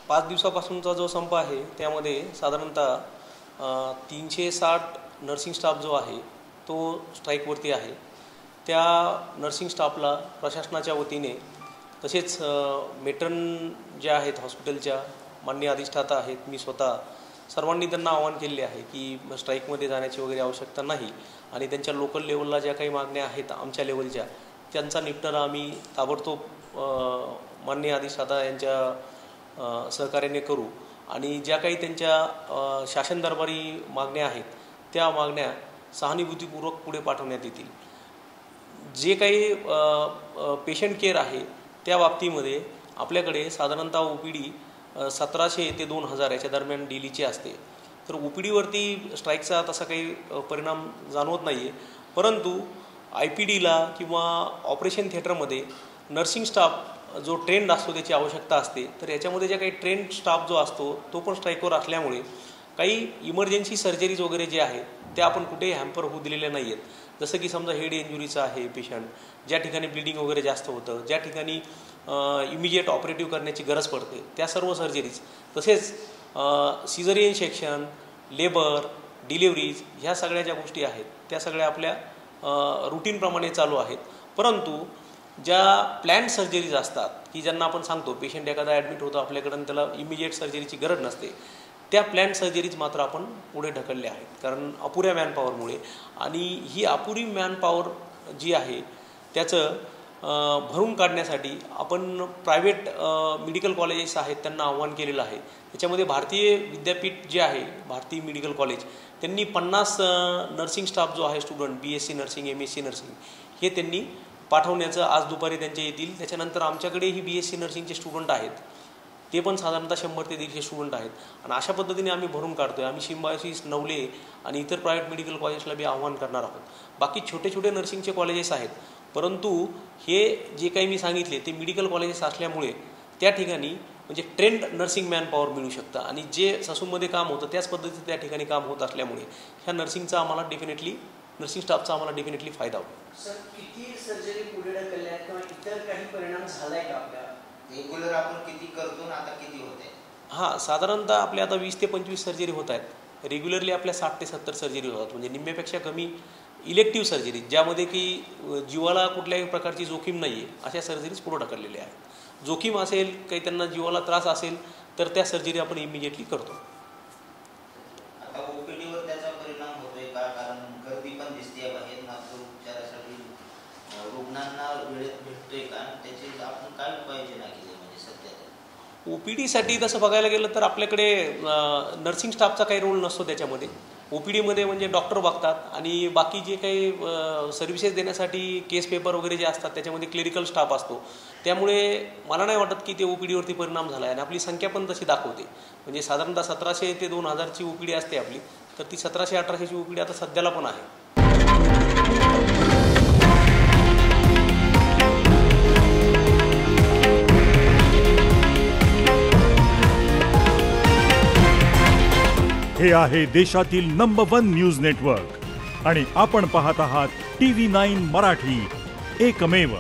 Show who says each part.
Speaker 1: 5 दिवसापासूनचा जो संप आहे त्यामध्ये साधारणतः 360 नर्सिंग स्टाफ जो आहे तो स्ट्राईकवरती आहे। त्या नर्सिंग स्टाफला प्रशासनाच्या वतीने तसेच मेट्रन ज्या आहेत हॉस्पिटलच्या माननीय अधिष्ठाता आहेत, मी स्वतः सर्वांनी त्यांना आवाहन केले आहे की स्ट्राईकमध्ये जाण्याची वगैरे आवश्यकता नाही आणि त्यांच्या लोकल लेवलला ज्या काही मागण्या आहेत आमच्या लेवलच्या त्यांचा निपटारा आम्ही ताबडतोब माननीय अधिष्ठाता यांच्या सहकार्याने करू आणि ज्या काही त्यांच्या शासन दरबारी मागण्या आहेत त्या मागण्या सहानुभूतीपूर्वक पुढे पाठवण्यात येतील। जे काही पेशंट केअर आहे त्या बाबतीमध्ये आपल्याकडे साधारणतः OPD 1700 ते 2000 याच्या दरम्यान डेलीची असते। तर OPDवरती स्ट्राईकचा तसा काही परिणाम जाणवत नाही आहे, परंतु IPDला किंवा ऑपरेशन थिएटरमध्ये नर्सिंग स्टाफ जो ट्रेंड असतो त्याची आवश्यकता असते। तर याच्यामध्ये ज्या काही ट्रेंड स्टाफ जो असतो तो पण स्ट्राईकवर असल्यामुळे काही इमर्जन्सी सर्जरीज वगैरे जे आहेत त्या आपण कुठेही हॅम्पर होऊ दिलेल्या नाही आहेत। जसं की समजा हेड इंजुरीचा आहे पेशंट, ज्या ठिकाणी ब्लिडिंग वगैरे जास्त होतं, ज्या ठिकाणी इमिजिएट ऑपरेटिव्ह करण्याची गरज पडते त्या सर्व सर्जरीज, तसेच सिझरियन सेक्शन, लेबर, डिलिव्हरीज ह्या सगळ्या ज्या गोष्टी आहेत त्या सगळ्या आपल्या रूटीनप्रमाणे चालू आहेत। परंतु ज्या प्लॅन सर्जरीज असतात की ज्यांना आपण सांगतो पेशंट एखादा ॲडमिट होतो आपल्याकडून त्याला इमिजिएट सर्जरीची गरज नसते, त्या प्लॅन सर्जरीज मात्र आपण पुढे ढकलल्या आहेत कारण अपुऱ्या मॅनपॉवरमुळे। आणि ही अपुरी मॅनपॉवर जी आहे त्याचं भरून काढण्यासाठी आपण प्रायव्हेट मेडिकल कॉलेजेस आहेत त्यांना आव्हान केलेलं आहे। त्याच्यामध्ये भारतीय विद्यापीठ जे आहे भारतीय मेडिकल कॉलेज त्यांनी 50 नर्सिंग स्टाफ जो आहे student BSc nursing MSc nursing हे त्यांनी पाठवण्याचं आज दुपारी त्यांचे येतील। त्याच्यानंतर आमच्याकडेही BSc नर्सिंगचे स्टुडंट आहेत, ते पण साधारणतः 100 ते 150 स्टुडंट आहेत आणि अशा पद्धतीने आम्ही भरून काढतोय। आम्ही सिम्बायोसिस, नवले आणि इतर प्रायव्हेट मेडिकल कॉलेजला बी आव्हान करणार आहोत। बाकी छोटे छोटे नर्सिंगचे कॉलेजेस आहेत, परंतु हे जे काही मी सांगितले ते मेडिकल कॉलेजेस असल्यामुळे त्या ठिकाणी म्हणजे ट्रेंड नर्सिंग मॅनपॉवर मिळू शकतं आणि जे ससूनमध्ये काम होतं त्याच पद्धतीने त्या ठिकाणी काम होत असल्यामुळे ह्या नर्सिंगचा आम्हाला डेफिनेटली नर्सिंग स्टाफचा आम्हाला डेफिनेटली फायदा होईल।
Speaker 2: सर, किती सर्जरी पुढे ढकलल्या किंवा इतर काही परिणाम झालाय का आपल्या
Speaker 3: रेग्युलर आपण किती करतो आणि आता किती होते?
Speaker 1: हां, साधारणतः आपल्या आता 20 ते 25 सर्जरी होत आहेत। रेग्युलरली आपल्या 60 ते 70 सर्जरी होतात, म्हणजे निम्म्यापेक्षा कमी इलेक्टिव्ह सर्जरी ज्यामध्ये की जीवाला कुठल्याही प्रकारची जोखीम नाही आहे अशा सर्जरीज पुढे ढकललेल्या आहेत। जोखीम असेल, काही त्यांना जीवाला त्रास असेल तर त्या सर्जरी आपण इमिजिएटली करतो।
Speaker 3: आता OPDवर त्याचा परिणाम होतोय का? कारण गर्दी पण दिसते बाहेर, मात्र उपचारासाठी रुग्णांना वेळेत भेटतोय का? त्याचे आपण काय उपाययोजना केली म्हणजे सध्या
Speaker 1: OPDसाठी तसं बघायला गेलं तर आपल्याकडे नर्सिंग स्टाफचा काही रोल नसतो त्याच्यामध्ये। OPDमध्ये म्हणजे डॉक्टर बघतात आणि बाकी जे काही सर्व्हिसेस देण्यासाठी केस पेपर वगैरे जे असतात त्याच्यामध्ये क्लिनिकल स्टाफ असतो। त्यामुळे मला नाही वाटत की ते OPDवरती परिणाम झाला आहे आणि आपली संख्या पण तशी दाखवते। म्हणजे साधारणतः 1700 ते 2000ची OPD असते आपली, तर ती 1700-1800ची OPD आता सध्याला पण आहे।
Speaker 4: हे आहे देशातील नंबर 1 न्यूज नेटवर्क आणि आपण पाहत आहात TV9 मराठी, एकमेव।